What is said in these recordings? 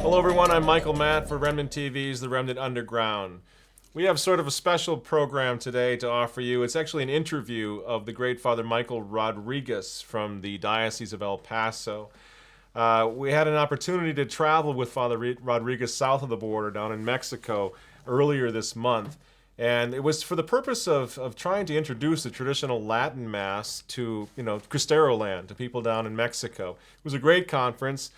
Hello everyone, I'm Michael Matt for Remnant TV's The Remnant Underground. We have sort of a special program today to offer you. It's actually an interview of the great Father Michael Rodriguez from the Diocese of El Paso. We had an opportunity to travel with Father Rodriguez south of the border down in Mexico earlier this month. And it was for the purpose of trying to introduce the traditional Latin Mass to, Cristero land, to people down in Mexico. It was a great conference,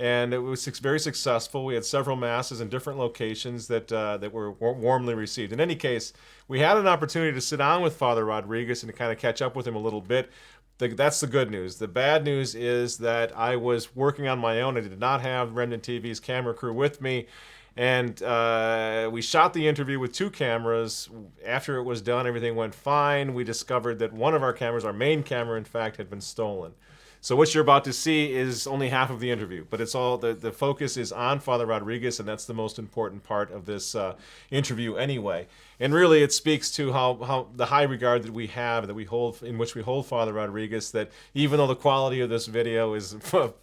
and it was very successful. We had several Masses in different locations that were warmly received. In any case, we had an opportunity to sit down with Father Rodriguez and to kind of catch up with him a little bit. That's the good news. The bad news is that I was working on my own. I did not have Remnant TV's camera crew with me. And we shot the interview with two cameras. After it was done, everything went fine. We discovered that one of our cameras, our main camera, in fact, had been stolen. So what you're about to see is only half of the interview, but it's all the focus is on Father Rodriguez, and that's the most important part of this interview anyway. And really, it speaks to how the high regard that we have, that we hold, in which we hold Father Rodriguez. That even though the quality of this video is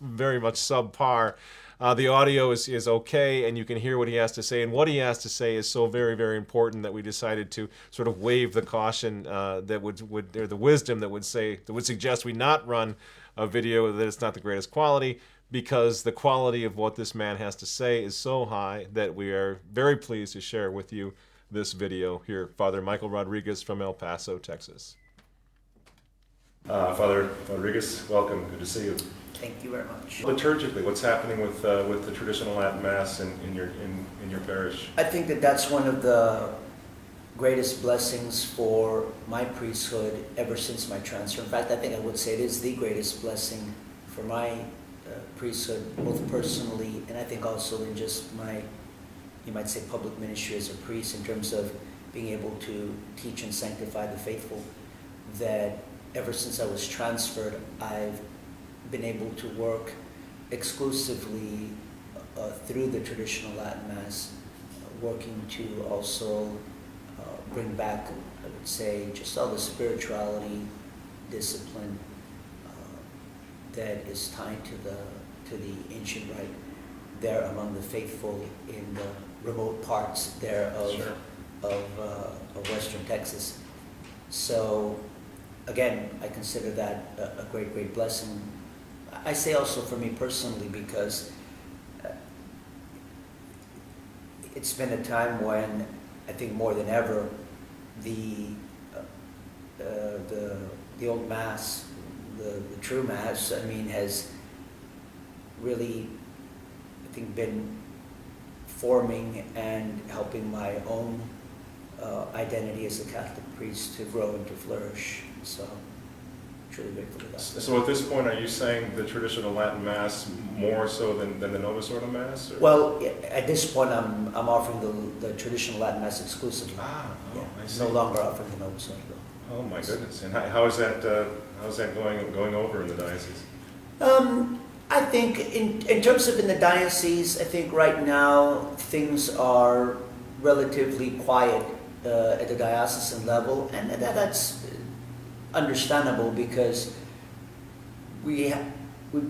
very much subpar, the audio is okay, and you can hear what he has to say. And what he has to say is so very, very important that we decided to sort of waive the caution that would or the wisdom that would suggest we not run a video that it's not the greatest quality, because the quality of what this man has to say is so high that we are very pleased to share with you this video here. Father Michael Rodriguez from El Paso, Texas. Father Rodriguez, welcome. Good to see you. Thank you very much. Liturgically, what's happening with the traditional Latin Mass in your parish? I think that that's one of the greatest blessings for my priesthood ever since my transfer. In fact, I think I would say it is the greatest blessing for my priesthood, both personally and I think also in just my, you might say, public ministry as a priest, in terms of being able to teach and sanctify the faithful. That ever since I was transferred, I've been able to work exclusively through the traditional Latin Mass, working to also bring back, I would say, just all the spirituality, discipline that is tied to the ancient rite there among the faithful in the remote parts there of Western Texas. So again, I consider that a great, great blessing. I say also for me personally, because it's been a time when I think more than ever the old Mass, the true Mass, I mean, has really, I think, been forming and helping my own identity as a Catholic priest to grow and to flourish. So I'm truly grateful for that. So at this point, are you saying the traditional Latin Mass more so than the Novus Ordo Mass? Or? Well, at this point, I'm offering the traditional Latin Mass exclusively. I see. No longer offering the Novus Ordo. Oh my goodness! And how is that going over in the diocese? I think in terms of in the diocese, I think right now things are relatively quiet at the diocesan level, and that's understandable, because we've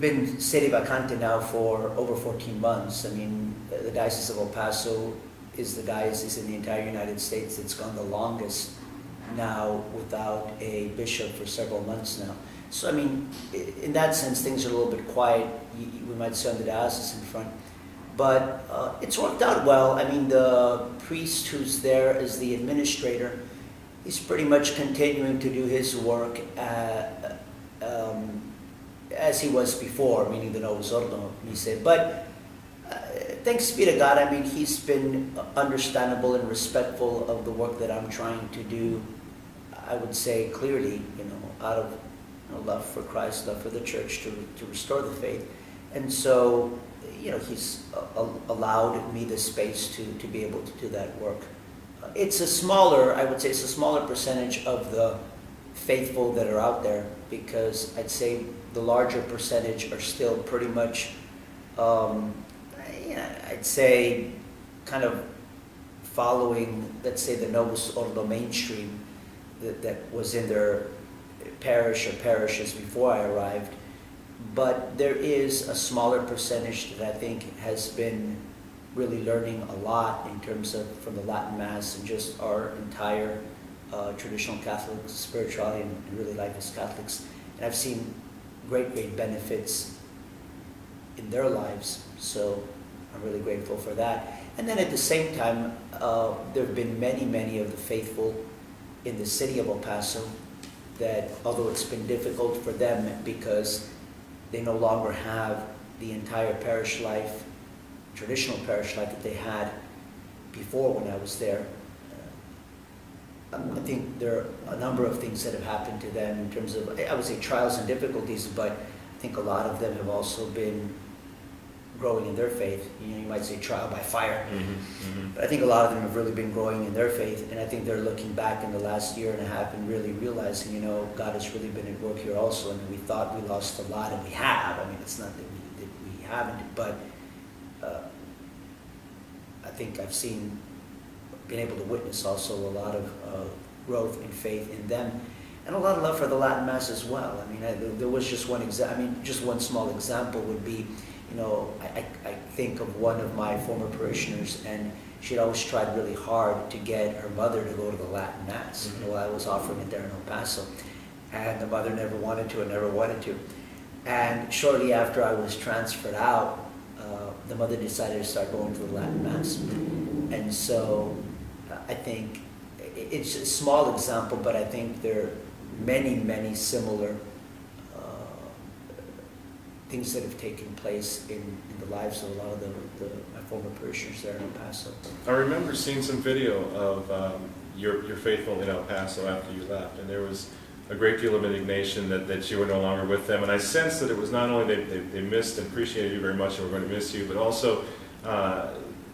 been sede vacante now for over 14 months. I mean, the Diocese of El Paso is the diocese in the entire United States that's gone the longest now without a bishop for several months now. So I mean, in that sense, things are a little bit quiet, we might say, on the diocesan front. But it's worked out well. I mean, the priest who's there as the administrator, he's pretty much continuing to do his work as he was before, meaning the Novus Ordo, he said. But thanks be to God, I mean, he's been understandable and respectful of the work that I'm trying to do, I would say clearly, out of love for Christ, love for the Church, to restore the faith. And so, he's allowed me the space to be able to do that work. It's a smaller, I would say, it's a smaller percentage of the faithful that are out there, because I'd say the larger percentage are still pretty much, I'd say, kind of following, let's say, the Novus Ordo mainstream that was in their parish or parishes before I arrived. but there is a smaller percentage that I think has been really learning a lot in terms of from the Latin Mass and just our entire traditional Catholic spirituality and really life as Catholics. And I've seen great benefits in their lives, so I'm really grateful for that. And then at the same time, there have been many of the faithful in the city of El Paso that, although it's been difficult for them because they no longer have the entire parish life, traditional parish life that they had before when I was there, I think there are a number of things that have happened to them in terms of, I would say, trials and difficulties, but I think a lot of them have also been growing in their faith. You know, you might say trial by fire. But I think a lot of them have really been growing in their faith, and I think they're looking back in the last year and a half and really realizing, you know, God has really been at work here also. I mean, we thought we lost a lot, and we have. I mean, it's not that we haven't, but I think I've been able to witness also a lot of growth in faith in them, and a lot of love for the Latin Mass as well. I mean, there was just just one small example would be, you know, I think of one of my former parishioners, and she'd always tried really hard to get her mother to go to the Latin Mass. You know, while I was offering it there in El Paso, and the mother never wanted to. And shortly after I was transferred out, the mother decided to start going to the Latin Mass. And so I think it's a small example, but I think there are many similar things that have taken place in the lives of a lot of my former parishioners there in El Paso. I remember seeing some video of your faithful in El Paso after you left, and there was a great deal of indignation that you were no longer with them. And I sensed that it was not only they missed and appreciated you very much and were going to miss you, but also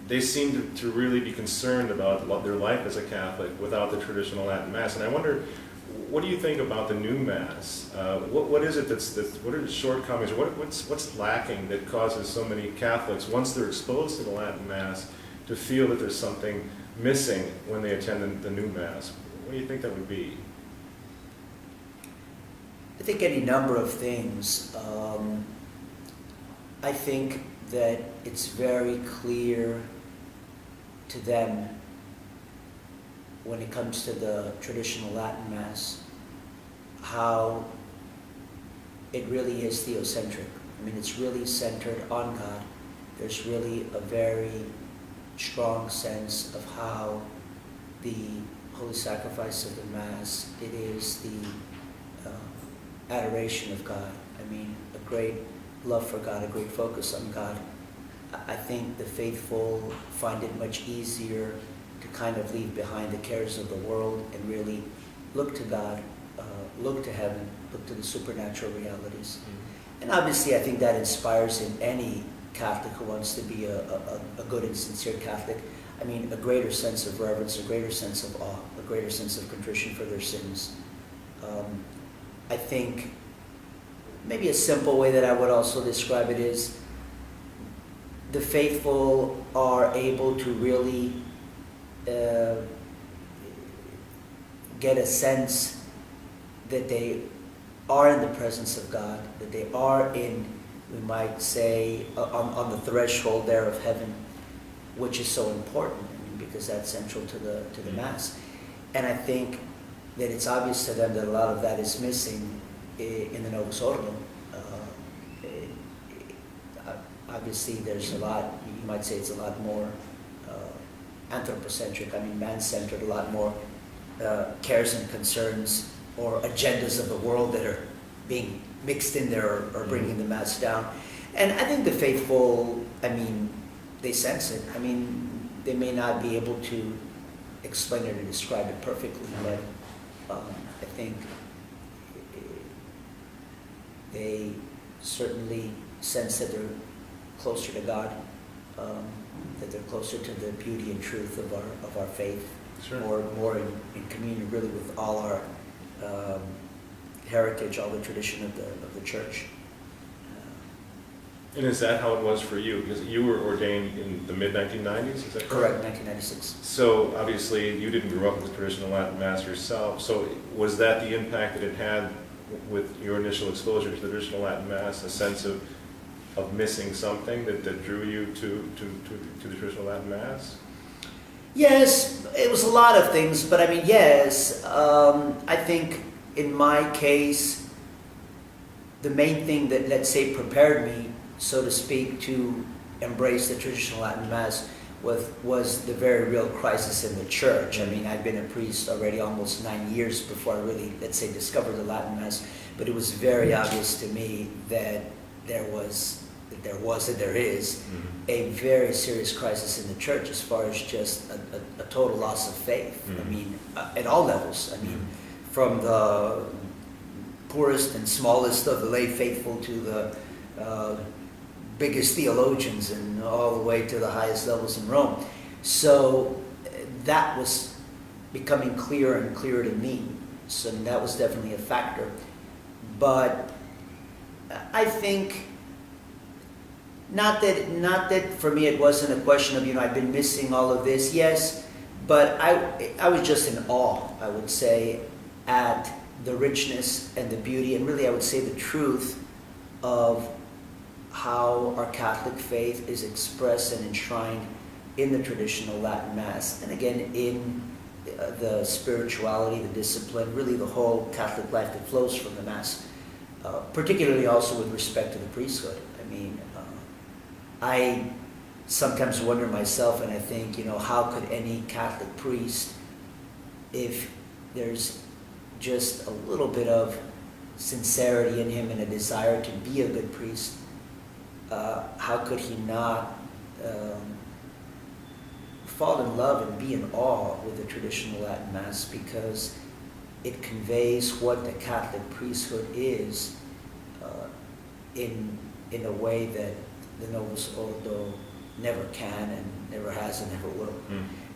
they seemed to really be concerned about their life as a Catholic without the traditional Latin Mass. And I wonder, what do you think about the new Mass? What is it what are the shortcomings, or what's lacking that causes so many Catholics, once they're exposed to the Latin Mass, to feel that there's something missing when they attend the new Mass? What do you think that would be? I think any number of things. I think that it's very clear to them when it comes to the traditional Latin Mass how it really is theocentric. I mean, it's really centered on God. There's really a very strong sense of how the holy sacrifice of the Mass, it is the adoration of God. I mean, a great love for God, a great focus on God. I think the faithful find it much easier to kind of leave behind the cares of the world and really look to God, look to heaven, look to the supernatural realities. And obviously I think that inspires in any Catholic who wants to be a good and sincere Catholic, I mean, a greater sense of reverence, a greater sense of awe, a greater sense of contrition for their sins. I think maybe a simple way that I would also describe it is the faithful are able to really get a sense that they are in the presence of God, that they are in, we might say, on the threshold there of heaven, which is so important, I mean, because that's central to the Mass. And I think that it's obvious to them that a lot of that is missing in the Novus Ordo. Obviously, there's a lot, you might say it's a lot more anthropocentric, I mean man-centered, a lot more cares and concerns or agendas of the world that are being mixed in there or bringing the Mass down. And I think the faithful, I mean, they sense it. I mean, they may not be able to explain it or describe it perfectly, but I think they certainly sense that they're closer to God, that they're closer to the beauty and truth of our faith, Sure. more in communion really with all our heritage, all the tradition of the Church. And is that how it was for you? Because you were ordained in the mid-1990s, is that correct? Correct, 1996. So obviously you didn't grow up with traditional Latin Mass yourself. So was that the impact that it had with your initial exposure to the traditional Latin Mass, a sense of missing something that drew you to the traditional Latin Mass? Yes, it was a lot of things, but I mean, yes, I think in my case, the main thing that, let's say, prepared me, so to speak, to embrace the traditional Latin Mass was the very real crisis in the church. I mean, I'd been a priest already almost 9 years before I really, let's say, discovered the Latin Mass, but it was very obvious to me that there is a very serious crisis in the church as far as just a total loss of faith. I mean, at all levels. I mean, from the poorest and smallest of the lay faithful to the biggest theologians and all the way to the highest levels in Rome. So that was becoming clearer and clearer to me. So that was definitely a factor. But I think not that for me it wasn't a question of, I've been missing all of this, yes, but I was just in awe, I would say, at the richness and the beauty, and really I would say the truth of how our Catholic faith is expressed and enshrined in the traditional Latin Mass, and again in the spirituality, the discipline, really the whole Catholic life that flows from the Mass, particularly also with respect to the priesthood. I mean, I sometimes wonder myself, and I think, how could any Catholic priest, if there's just a little bit of sincerity in him and a desire to be a good priest, how could he not fall in love and be in awe with the traditional Latin Mass, because it conveys what the Catholic priesthood is in a way that the Novus Ordo never can and never has and never will.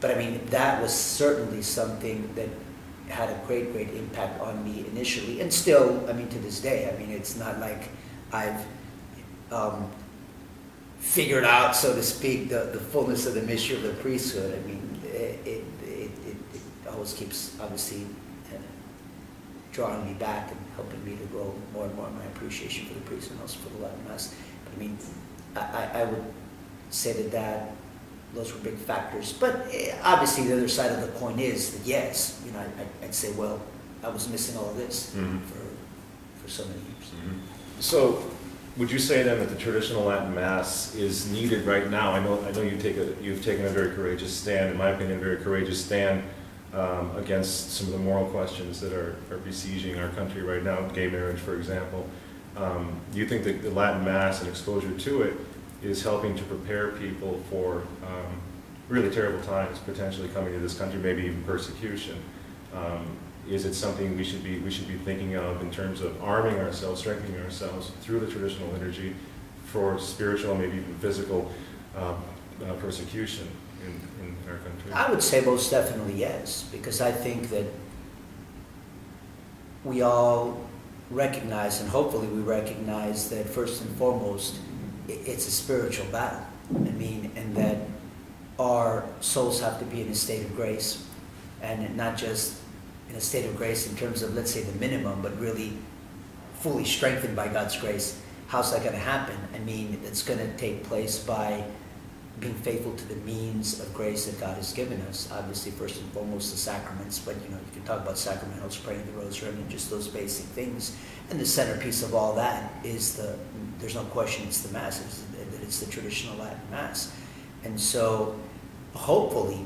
But I mean, that was certainly something that had a great, great impact on me initially, and still, I mean, to this day. I mean, it's not like I've figured out, so to speak, the fullness of the mystery of the priesthood. I mean, it always keeps, obviously, drawing me back and helping me to grow more and more in my appreciation for the priest and also for the Latin Mass. But I mean, I would say that those were big factors. But obviously, the other side of the coin is that, yes, I'd say, well, I was missing all of this for so many years. So, would you say then that the traditional Latin Mass is needed right now? I know you've taken a very courageous stand, in my opinion, a very courageous stand against some of the moral questions that are besieging our country right now, gay marriage, for example. Do you think that the Latin Mass and exposure to it is helping to prepare people for really terrible times potentially coming to this country, maybe even persecution? Is it something we should be thinking of in terms of arming ourselves, strengthening ourselves through the traditional liturgy for spiritual, maybe even physical persecution in our country? I would say most definitely yes, because I think that we all recognize, and hopefully we recognize, that first and foremost, it's a spiritual battle. I mean, and that our souls have to be in a state of grace, and not just in a state of grace in terms of, let's say, the minimum, but really fully strengthened by God's grace. How's that going to happen? I mean, it's going to take place by being faithful to the means of grace that God has given us. Obviously, first and foremost, the sacraments, but you can talk about sacramentals, praying the rosary, and just those basic things. And the centerpiece of all that is there's no question, it's the Mass, it's the traditional Latin Mass. And so, hopefully,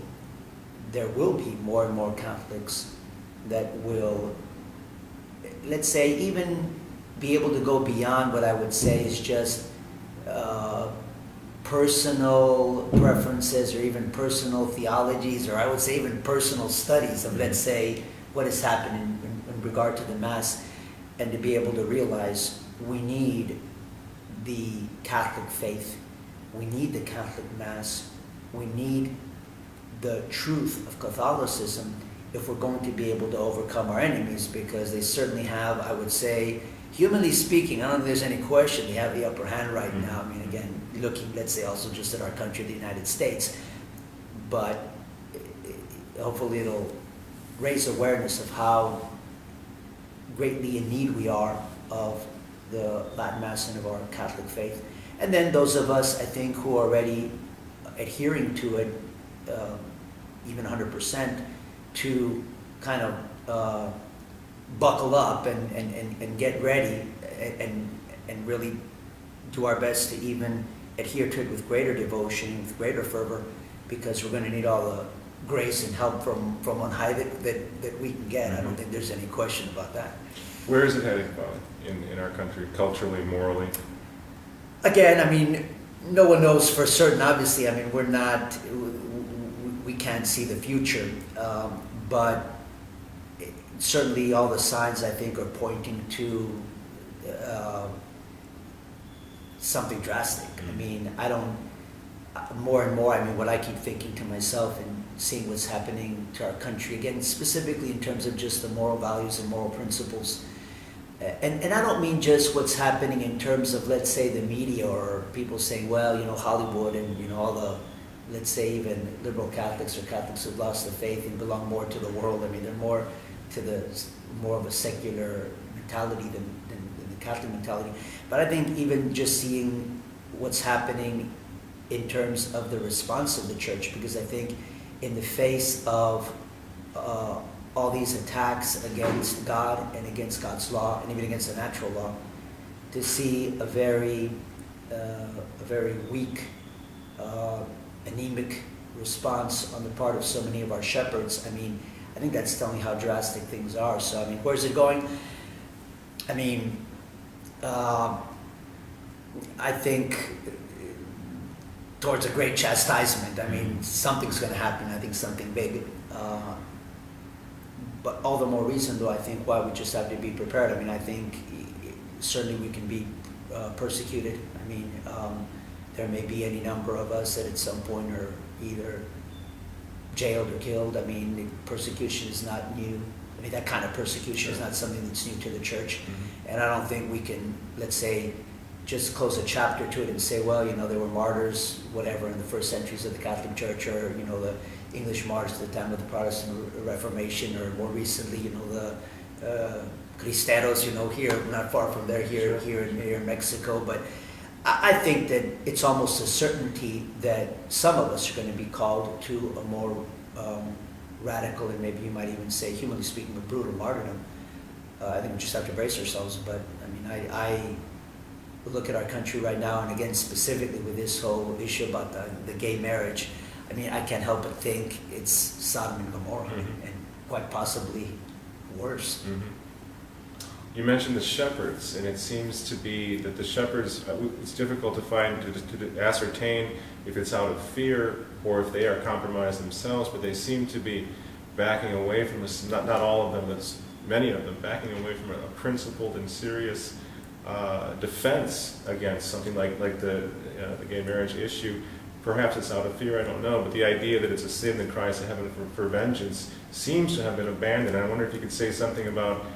there will be more and more Catholics that will, let's say, even be able to go beyond what I would say is just personal preferences or even personal theologies, or I would say even personal studies of, let's say, what has happened in regard to the Mass, and to be able to realize we need the Catholic faith, we need the Catholic Mass, we need the truth of Catholicism if we're going to be able to overcome our enemies, because they certainly have, I would say, humanly speaking, I don't think there's any question they have the upper hand right now. I mean, again, looking, let's say, also just at our country, the United States. But hopefully it'll raise awareness of how greatly in need we are of the Latin Mass and of our Catholic faith. And then those of us, I think, who are already adhering to it, even 100%, to kind of buckle up and get ready and really do our best to even adhere to it with greater devotion, with greater fervor, because we're going to need all the grace and help from on high that we can get. I don't think there's any question about that. Where is it heading, Father, in our country, culturally, morally? Again, I mean, no one knows for certain, obviously. I mean, we can't see the future, but certainly all the signs, I think, are pointing to something drastic. I mean, more and more, I mean, what I keep thinking to myself and seeing what's happening to our country, again, specifically in terms of just the moral values and moral principles. And I don't mean just what's happening in terms of, let's say, the media or people saying, well, you know, Hollywood and, you know, all the, let's say, even liberal Catholics or Catholics who've lost the faith and belong more to the world. I mean, they're more of a secular mentality than the Catholic mentality. But I think even just seeing what's happening in terms of the response of the church, because I think in the face of all these attacks against God and against God's law and even against the natural law, to see a very weak, anemic response on the part of so many of our shepherds, I mean, I think that's telling how drastic things are. So, I mean, where's it going? I mean, I think towards a great chastisement. I mean, something's going to happen. I think something big. But all the more reason, though, I think, why we just have to be prepared. I mean, I think certainly we can be persecuted. I mean, there may be any number of us that at some point are either jailed or killed. I mean, the persecution is not new. I mean, that kind of persecution is not something that's new to the church. Mm-hmm. And I don't think we can, let's say, just close a chapter to it and say, well, you know, there were martyrs, whatever, in the first centuries of the Catholic Church, or, you know, the English martyrs at the time of the Protestant Reformation, or more recently, you know, the Cristeros, you know, here, not far from there, here in Mexico. But I think that it's almost a certainty that some of us are going to be called to a more radical, and maybe you might even say, humanly speaking, a brutal martyrdom. I think we just have to brace ourselves. But I mean, I look at our country right now, and again, specifically with this whole issue about the gay marriage, I mean, I can't help but think it's Sodom and Gomorrah, mm-hmm. and quite possibly worse. Mm-hmm. You mentioned the shepherds, and it seems to be that the shepherds, it's difficult to find, to ascertain if it's out of fear or if they are compromised themselves, but they seem to be backing away from this, not all of them, but many of them, backing away from a principled and serious defense against something like the gay marriage issue. Perhaps it's out of fear, I don't know, but the idea that it's a sin that cries to heaven for vengeance seems to have been abandoned. I wonder if you could say something about,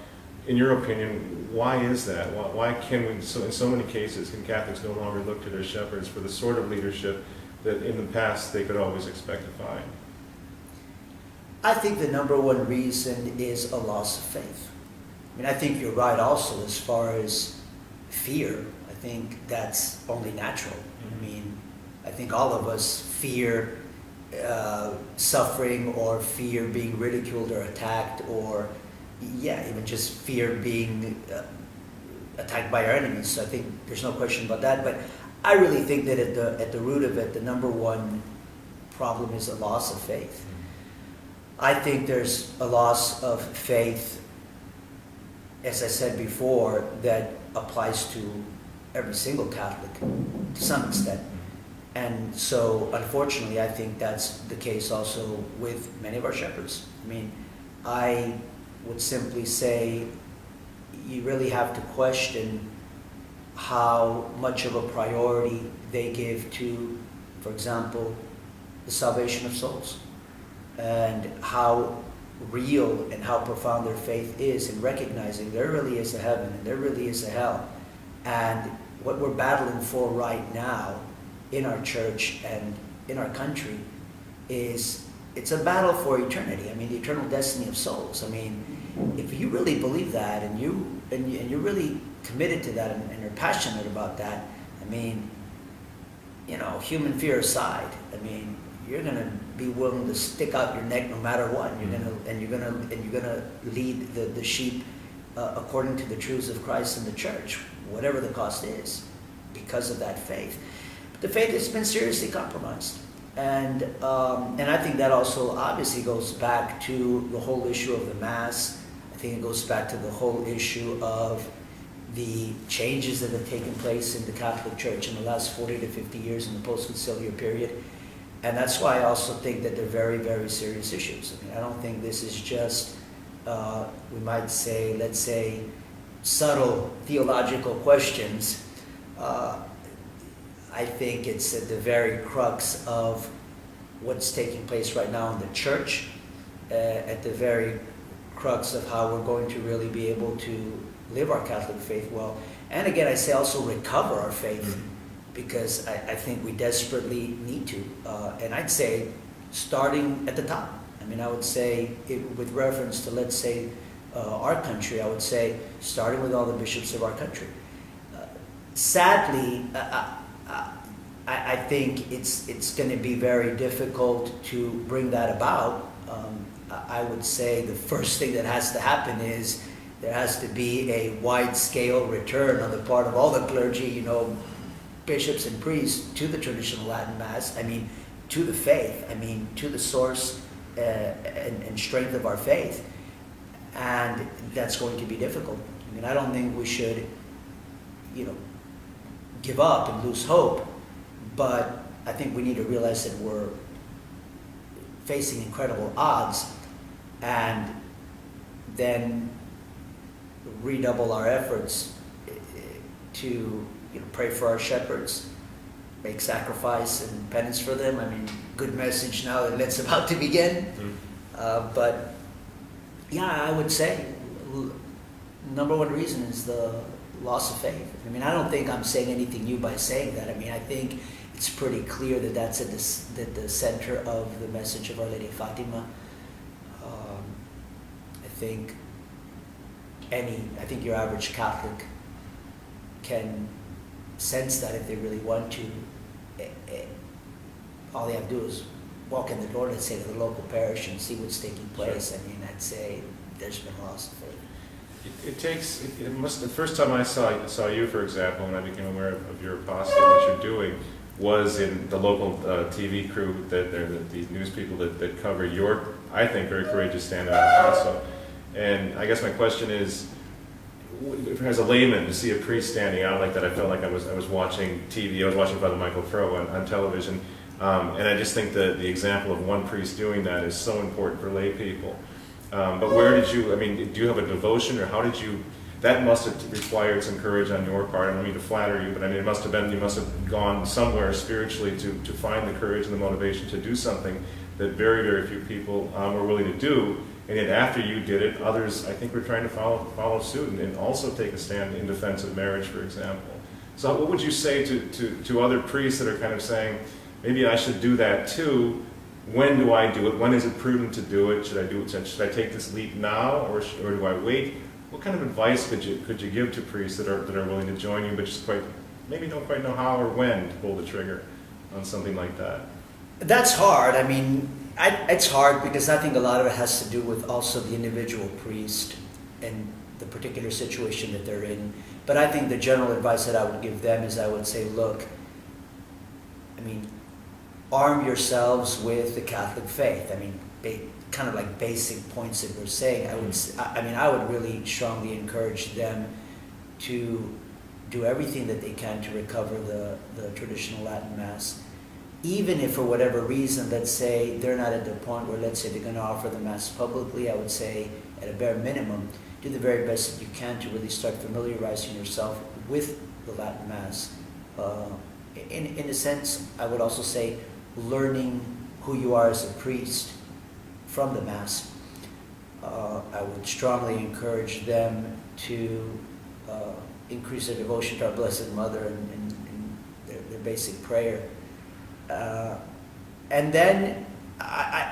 in your opinion, why is that? Why can we, in so many cases, can Catholics no longer look to their shepherds for the sort of leadership that in the past they could always expect to find? I think the number one reason is a loss of faith. I mean, I think you're right also as far as fear. I think that's only natural. I mean, I think all of us fear suffering, or fear being ridiculed or attacked, or even just fear being attacked by our enemies. So I think there's no question about that. But I really think that at the root of it, the number one problem is a loss of faith. I think there's a loss of faith, as I said before, that applies to every single Catholic to some extent. And so, unfortunately, I think that's the case also with many of our shepherds. I mean, I would simply say you really have to question how much of a priority they give to, for example, the salvation of souls, and how real and how profound their faith is in recognizing there really is a heaven and there really is a hell. And what we're battling for right now in our church and in our country is it's a battle for eternity. I mean, the eternal destiny of souls. I mean, if you really believe that, and you're really committed to that, and you're passionate about that, I mean, you know, human fear aside, I mean, you're gonna be willing to stick out your neck no matter what. You're gonna lead the sheep according to the truths of Christ and the church, whatever the cost is, because of that faith. But the faith has been seriously compromised. And I think that also obviously goes back to the whole issue of the Mass. I think it goes back to the whole issue of the changes that have taken place in the Catholic Church in the last 40 to 50 years in the post-conciliar period. And that's why I also think that they're very, very serious issues. I mean, I don't think this is just, we might say, let's say, subtle theological questions. I think it's at the very crux of what's taking place right now in the church, at the very crux of how we're going to really be able to live our Catholic faith well. And again, I say also recover our faith, because I think we desperately need to. And I'd say starting at the top. I mean, I would say, with reference to, let's say, our country, I would say starting with all the bishops of our country. Sadly, I think it's going to be very difficult to bring that about. I would say the first thing that has to happen is there has to be a wide-scale return on the part of all the clergy, you know, bishops and priests, to the traditional Latin Mass. I mean, to the faith. I mean, to the source and strength of our faith. And that's going to be difficult. I mean, I don't think we should, you know, give up and lose hope. But I think we need to realize that we're facing incredible odds, and then redouble our efforts to, you know, pray for our shepherds, make sacrifice and penance for them. I mean, good message now that it's about to begin. But yeah, I would say number one reason is the loss of faith. I mean, I don't think I'm saying anything new by saying that. I mean, I think it's pretty clear that that's at the center of the message of Our Lady of Fatima. I think your average Catholic can sense that if they really want to. All they have to do is walk in the door, let's say, to the local parish and see what's taking place. Sure. I mean, I'd say there's been loss of faith. It must, the first time I saw you, for example, when I became aware of your apostate, what you're doing, was in the local TV crew, the news people that cover your, I think, very courageous stand out also. And I guess my question is, as a layman, to see a priest standing out like that, I felt like I was watching TV. I was watching Father Michael Crow on television, and I just think that the example of one priest doing that is so important for lay people. But where did you? I mean, do you have a devotion, or how did you? That must have required some courage on your part. I don't mean to flatter you, but I mean, it must have been. You must have gone somewhere spiritually to find the courage and the motivation to do something that very, very few people were willing to do. And yet after you did it, others, I think, were trying to follow suit and also take a stand in defense of marriage, for example. So what would you say to other priests that are kind of saying, maybe I should do that too? When do I do it? When is it prudent to do it? Should I do it? Should I take this leap now, or do I wait? What kind of advice could you give to priests that are willing to join you, but just maybe don't quite know how or when to pull the trigger on something like that? That's hard. I mean, it's hard because I think a lot of it has to do with also the individual priest and the particular situation that they're in. But I think the general advice that I would give them is I would say, look, I mean, arm yourselves with the Catholic faith. I mean, kind of like basic points that we're saying. I would really strongly encourage them to do everything that they can to recover the traditional Latin Mass. Even if for whatever reason, let's say they're not at the point where, let's say, they're going to offer the Mass publicly, I would say at a bare minimum, do the very best that you can to really start familiarizing yourself with the Latin Mass. In a sense, I would also say learning who you are as a priest from the Mass. I would strongly encourage them to increase their devotion to our Blessed Mother and their basic prayer. And then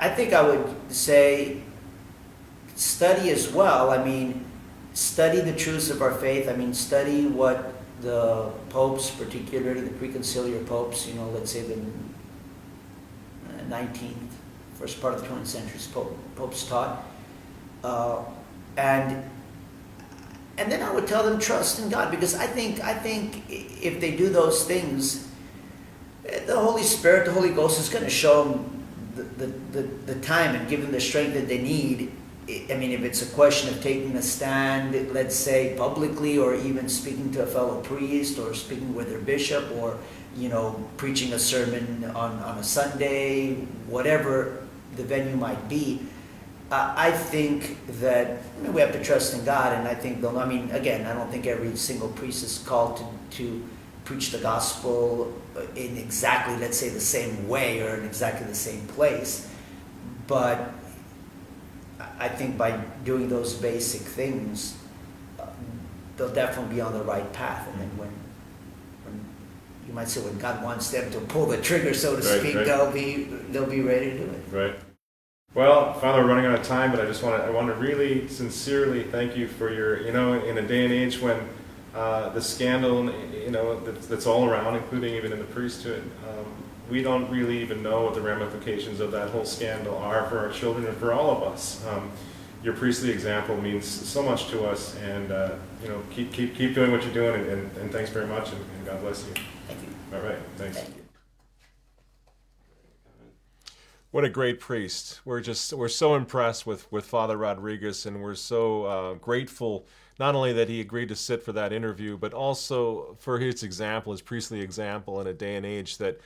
I think I would say study as well. I mean, study the truths of our faith. I mean, study what the popes, particularly the preconciliar popes, you know, let's say the 19th, first part of the 20th century popes taught. And then I would tell them trust in God, because I think if they do those things, the Holy Spirit, the Holy Ghost is going to show them the time and give them the strength that they need. I mean, if it's a question of taking a stand, let's say publicly, or even speaking to a fellow priest, or speaking with their bishop, or, you know, preaching a sermon on a Sunday, whatever the venue might be, I think that we have to trust in God, and I think they'll. I mean, again, I don't think every single priest is called to preach the gospel in exactly, let's say, the same way or in exactly the same place, but I think by doing those basic things, they'll definitely be on the right path. And then when you might say, when God wants them to pull the trigger, so to speak, right, they'll be ready to do it. Right. Well, Father, we're running out of time, but I want to really sincerely thank you for your, you know, in a day and age when the scandal, you know, that's all around, including even in the priesthood, we don't really even know what the ramifications of that whole scandal are for our children and for all of us. Your priestly example means so much to us, and you know, keep doing what you're doing, and thanks very much, and God bless you. Thank you. All right, thanks. Thank you. What a great priest. We're so impressed with Father Rodriguez, and we're so grateful not only that he agreed to sit for that interview, but also for his example, his priestly example in a day and age that,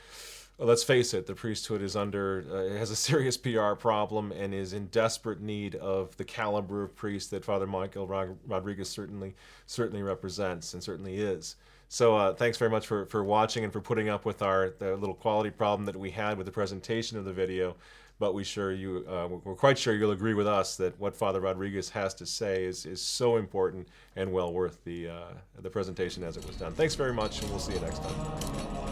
let's face it, the priesthood is has a serious PR problem and is in desperate need of the caliber of priest that Father Michael Rodriguez certainly represents and certainly is. So thanks very much for watching and for putting up with the little quality problem that we had with the presentation of the video. But we're quite sure you'll agree with us that what Father Rodriguez has to say is so important and well worth the presentation as it was done. Thanks very much, and we'll see you next time.